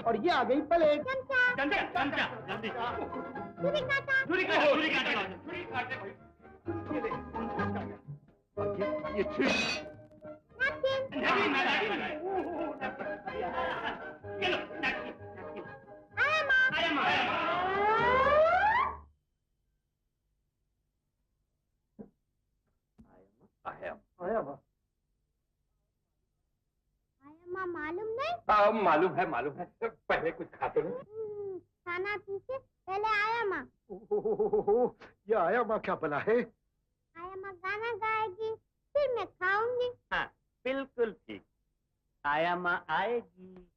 और ये आ गई प्लेट। ये मालूम नहीं? मालूम है। पहले कुछ खाते नहीं। खाना पीछे पहले आया माँ। ये आया माँ क्या बना है? आया माँ गाना गाएगी, फिर मैं खाऊंगी। हाँ, बिल्कुल ठीक। आया माँ आएगी,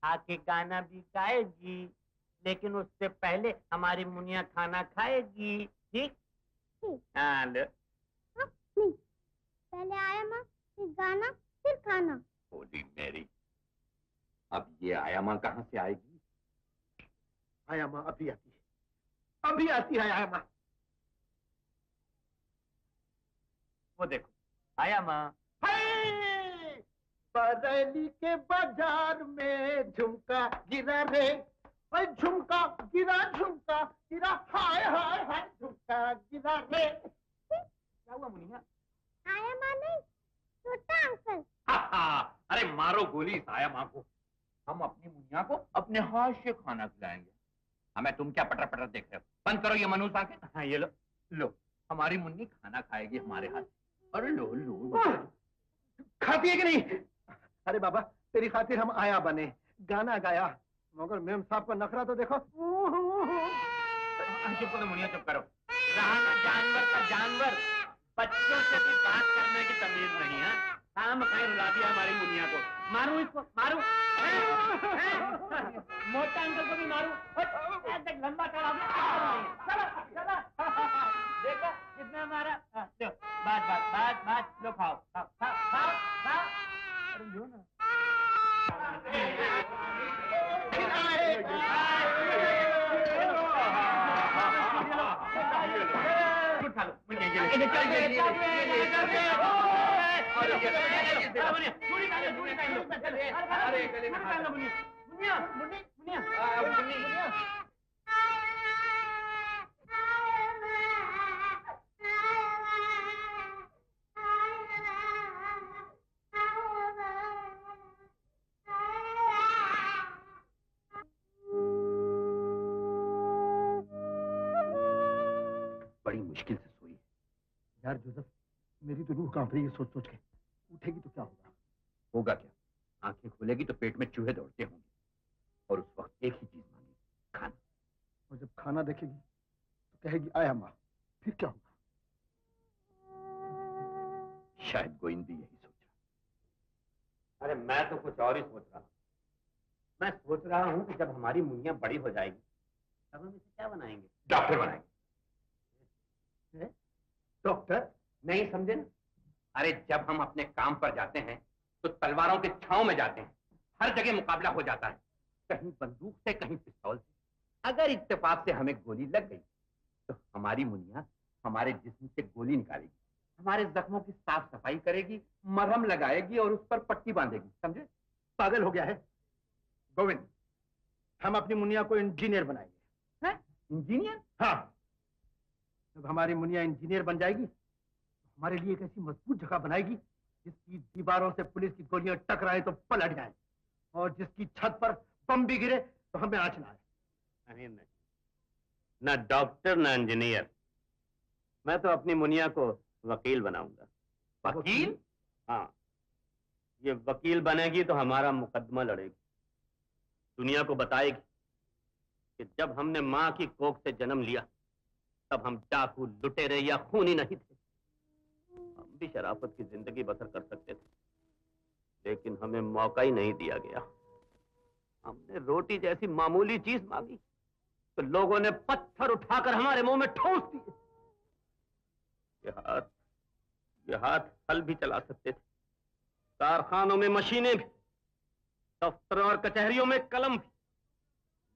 आके गाना भी गाएगी, लेकिन उससे पहले हमारी मुनिया खाना खाएगी। ठीक? हाँ, लो। नहीं, पहले आया माँ, फिर गाना, फिर खाना। होली मेरी, अब ये आया माँ कहाँ से आएगी? आया माँ अभी आती है, अभी आती है आया माँ। वो देखो, आया माँ। बरेली के बाजार में झुमका गिरा रे, झुमका गिरा, हाय हाय हाय, झुमका गिरा रे। क्या हुआ मुनिया? आया माँ नहीं, छोटा अंकल। अरे मारो गोली इस आया माँ को। हम अपनी मुनिया को अपने हाथ से खाना खिलाएंगे। हमें तुम क्या पटर पटर देख रहे हो? बंद करो ये मनूस आके। हाँ ये लो हमारी मुन्नी खाना खाएगी हमारे हाथ। अरे लो खाती है कि नहीं? अरे बाबा तेरी खातिर हम आया बने, गाना गाया, मगर मेम साहब का नखरा तो देखो। चुप करो मुनिया, चुप करो। रहा ना जानवर का जानवर, बच्चों से भी बात करने की तमीज नहीं है। काम खाए रुला दिया हमारी मुनिया को। मारू इसको, मारू। मोटा अंकल को भी मारू। ऐसे लंबा चढ़ा चलो देखो कितना मारा। लो बात लो, खाओ। अरे लो ना। उठा लो बड़ी मुश्किल से सोई यार जोसेफ, मेरी तो रूह कांप रही है सोच सोच के। उठेगी तो क्या होगा? होगा क्या? आंखें खोलेगी तो पेट में चूहे दौड़ते होंगे और उस वक्त एक ही चीज मांगेगी, खाना। और जब खाना देखेगी तो कहेगी आया माँ, फिर क्या होगा? शायद गोविंद भी यही सोच रहा। अरे मैं तो कुछ और ही सोच रहा हूँ। मैं सोच रहा हूँ कि जब हमारी मुनिया बड़ी हो जाएगी तब हम इसे क्या बनाएंगे? डॉक्टर बनाएंगे। डॉक्टर? नहीं समझे ना? अरे जब हम अपने काम पर जाते हैं तो तलवारों के छांव में जाते हैं। हर जगह मुकाबला हो जाता है, कहीं बंदूक से, कहीं पिस्तौल से। अगर इत्तेफाक से हमें गोली लग गई तो हमारी मुनिया हमारे जिस्म से गोली निकालेगी, हमारे जख्मों की साफ सफाई करेगी, मरहम लगाएगी और उस पर पट्टी बांधेगी। समझे? पागल हो गया है गोविंद। हम अपनी मुनिया को इंजीनियर बनाएंगे। हैं? इंजीनियर? हाँ, जब हमारी मुनिया इंजीनियर बन जाएगी तो हमारे लिए एक ऐसी मजबूत जगह बनाएगी जिसकी दीवारों से पुलिस की गोलियां टकराए तो पलट जाए, और जिसकी छत पर बम भी गिरे तो हमें आंच ना आए। नहीं, ना डॉक्टर ना इंजीनियर। मैं तो अपनी मुनिया को वकील बनाऊंगा। वकील? हाँ, ये वकील बनेगी तो हमारा मुकदमा लड़ेगी, दुनिया को बताएगी कि जब हमने माँ की कोख से जन्म लिया तब हम डाकू, लुटेरे या खूनी नहीं थे। हम भी शराफत की जिंदगी बसर कर सकते थे, लेकिन हमें मौका ही नहीं दिया गया। हमने रोटी जैसी मामूली चीज मांगी तो लोगों ने पत्थर उठाकर हमारे मुंह में ठोस दिए। ये हाथ हल भी चला सकते थे, कारखानों में मशीनें भी, दफ्तरों और कचहरियों में कलम भी,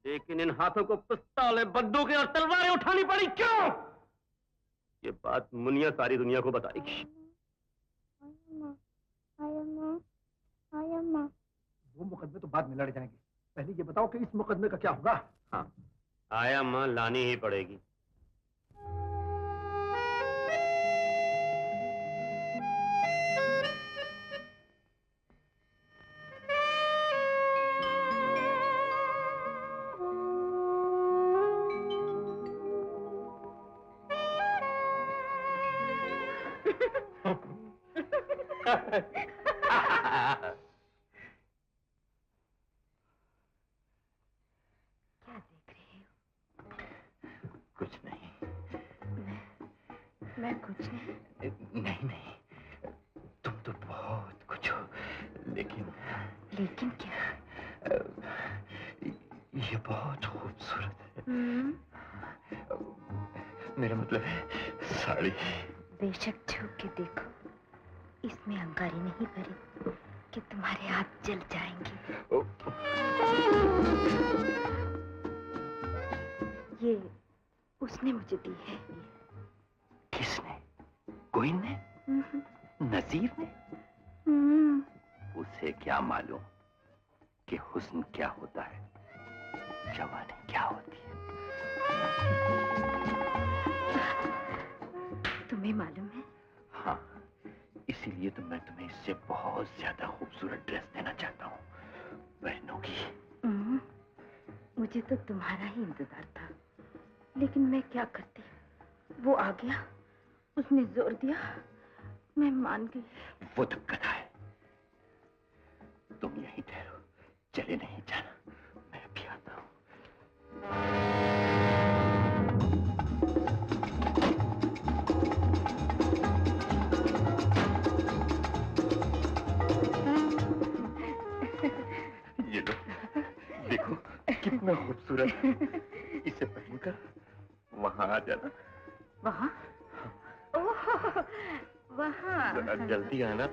लेकिन इन हाथों को पिस्तौलें, बंदूकें और तलवारें उठानी पड़ी। क्यों? ये बात मुनिया सारी दुनिया को बताएगी। मुकदमे तो बाद में लड़ जाएंगे। पहले ये बताओ कि इस मुकदमे का क्या होगा? हाँ, आया मां लानी ही पड़ेगी। कुछ नहीं। मैं कुछ नहीं। नहीं नहीं, तुम तो बहुत कुछ हो, लेकिन क्या? ये बहुत खूबसूरत है। मेरा मतलब है साड़ी। बेशक छू के देखो, इसमें अंगारी नहीं भरी कि तुम्हारे हाथ जल जाएंगे। ये उसने मुझे दी है। किसने? कोइन ने? नजीर ने? उसे क्या मालूम कि हुस्न क्या होता है, जवानी क्या होती है। तुम्हें मालूम है? हाँ, इसीलिए तो मैं तुम्हें इससे बहुत ज्यादा खूबसूरत ड्रेस देना चाहता हूँ। पहनोगी? मुझे तो तुम्हारा ही इंतजार था, लेकिन मैं क्या करती। वो आ गया, उसने जोर दिया, मैं मान गई। वो तो गधा है। तुम यहीं ठहरो, चले नहीं जाना, मैं भी आता हूँ। ये लो, देखो कितना खूबसूरत है। इसे पहनकर वहां आ जाना। वहां? ओह, वहां। जरा जल्दी आना।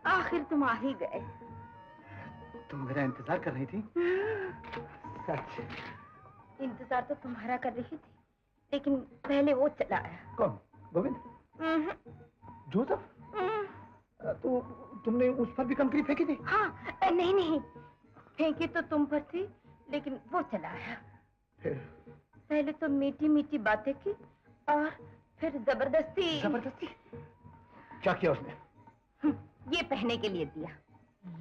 आखिर तुम आ ही गए। तुम मेरा इंतजार कर रही थी? सच? इंतजार तो तुम्हारा कर रही थी, लेकिन पहले वो चला आया। कौन? गोविंद? जोसेफ? तो तुमने उस पर भी कंकरी फेंकी थी? हाँ, नहीं, फेंकी तो तुम पर थी, लेकिन वो चला आया। फिर? पहले तो मीठी मीठी बातें की और फिर जबरदस्ती। जबरदस्ती? क्या किया उसने? ये पहनने के लिए दिया।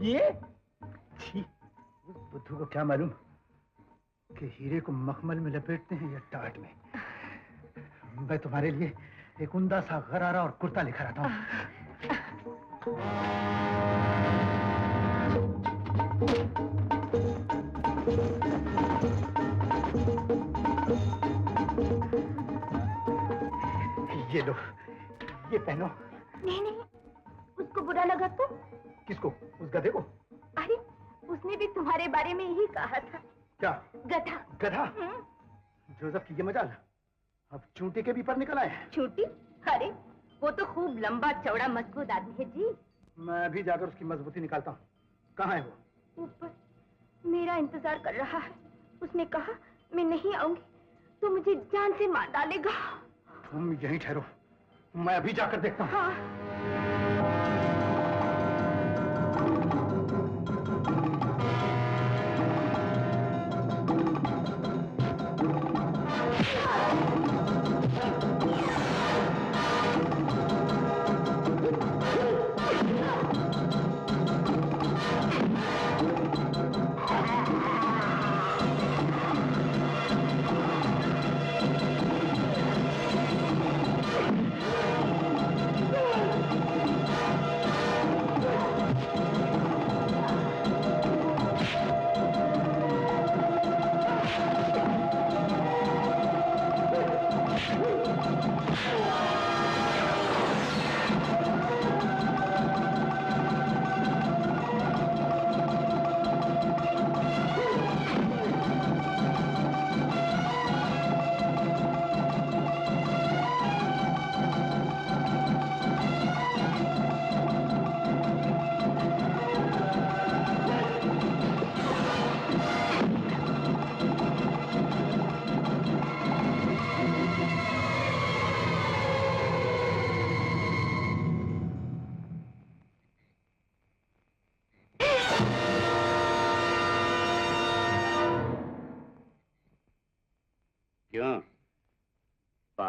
ये? छी, उस बुद्धू को क्या मालूम कि हीरे को मखमल में लपेटते हैं या टाट में। मैं तुम्हारे लिए एक उम्दा सा गरारा और कुर्ता लेकर आता हूँ। ये लो, ये पहनो। नहीं, उसको बुरा लगा तो? किसको? उस गधे को? अरे, उसने भी तुम्हारे बारे में यही कहा था। क्या? गधा। गधा? जोसेफ की ये मजाल, अब चूंटी के भी पर निकल आए। चूंटी? अरे, वो तो खूब लंबा चौड़ा मजबूत आदमी है जी। मैं अभी जाकर उसकी मजबूती निकालता हूँ। कहाँ है वो? ऊपर मेरा इंतजार कर रहा है। उसने कहा मैं नहीं आऊंगी तो मुझे जान से मार डालेगा। तुम यहीं ठहरो, मैं अभी जाकर देखता हूँ। हाँ।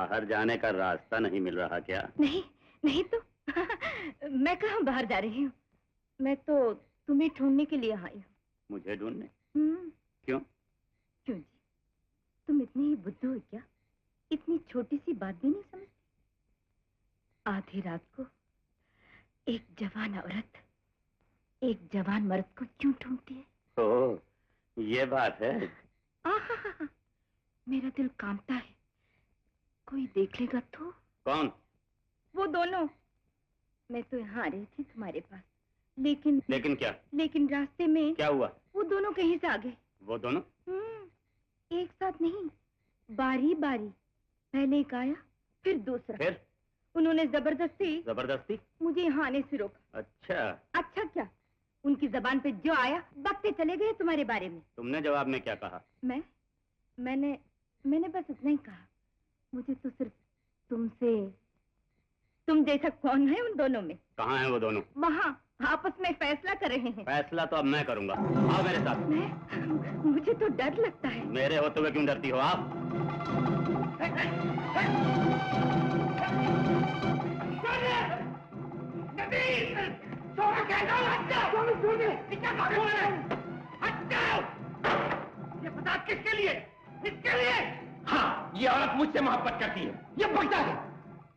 बाहर जाने का रास्ता नहीं मिल रहा क्या? नहीं नहीं तो मैं कहाँ बाहर जा रही हूँ, मैं तो तुम्हें ढूंढने के लिए आई हूँ। मुझे ढूंढने? क्यों? क्यों जी, तुम इतनी ही बुद्धू हो क्या? इतनी छोटी सी बात भी नहीं समझती? आधी रात को एक जवान औरत एक जवान मर्द को क्यों ढूंढती है? ओह, ये बात है। आहा, मेरा दिल कांपता है, कोई देख लेगा तो? कौन? वो दोनों। मैं तो यहाँ आ रही थी तुम्हारे पास, लेकिन क्या? लेकिन रास्ते में क्या हुआ? वो दोनों कहीं से आ गए। वो दोनों? एक साथ नहीं, बारी बारी, पहले एक आया फिर दूसरा। फिर उन्होंने जबरदस्ती मुझे यहाँ आने से रोका। अच्छा क्या, उनकी जबान पे जो आया बकते चले गए तुम्हारे बारे में। तुमने जवाब में क्या कहा? मैंने बस इतना ही कहा, मुझे तो सिर्फ तुम जैसा कौन है उन दोनों में। कहाँ हैं वो दोनों? वहाँ आपस में फैसला कर रहे हैं। फैसला तो अब मैं करूंगा, आओ मेरे साथ। मुझे तो डर लगता है। मेरे होते हुए क्यों डरती हो आप? ये फसाद किसके लिए? किसके लिए? हाँ, ये औरत मुझसे मोहब्बत करती है, ये पक्का है,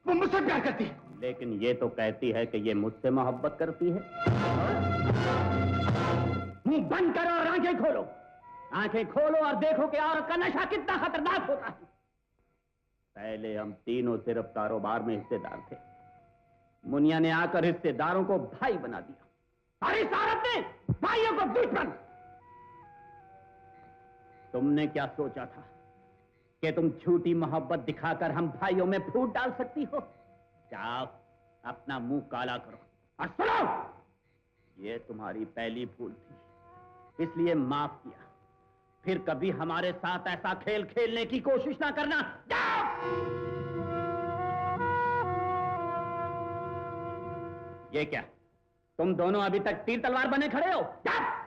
वो मुझसे प्यार करती है। लेकिन ये तो कहती है कि ये मुझसे मोहब्बत करती है। मुंह बंद करो और आंखें खोलो। आंखें खोलो और देखो कि औरत का नशा कितना खतरनाक होता है। पहले हम तीनों सिर्फ कारोबार में हिस्सेदार थे, मुनिया ने आकर हिस्सेदारों को भाई बना दिया और इस औरत ने भाइयों को दुश्मन। तुमने क्या सोचा था कि तुम झूठी मोहब्बत दिखाकर हम भाइयों में फूट डाल सकती हो? जाओ अपना मुंह काला करो और सुनो, ये तुम्हारी पहली भूल थी, इसलिए माफ किया। फिर कभी हमारे साथ ऐसा खेल खेलने की कोशिश ना करना। जाओ। ये क्या, तुम दोनों अभी तक तीर तलवार बने खड़े हो? जाओ।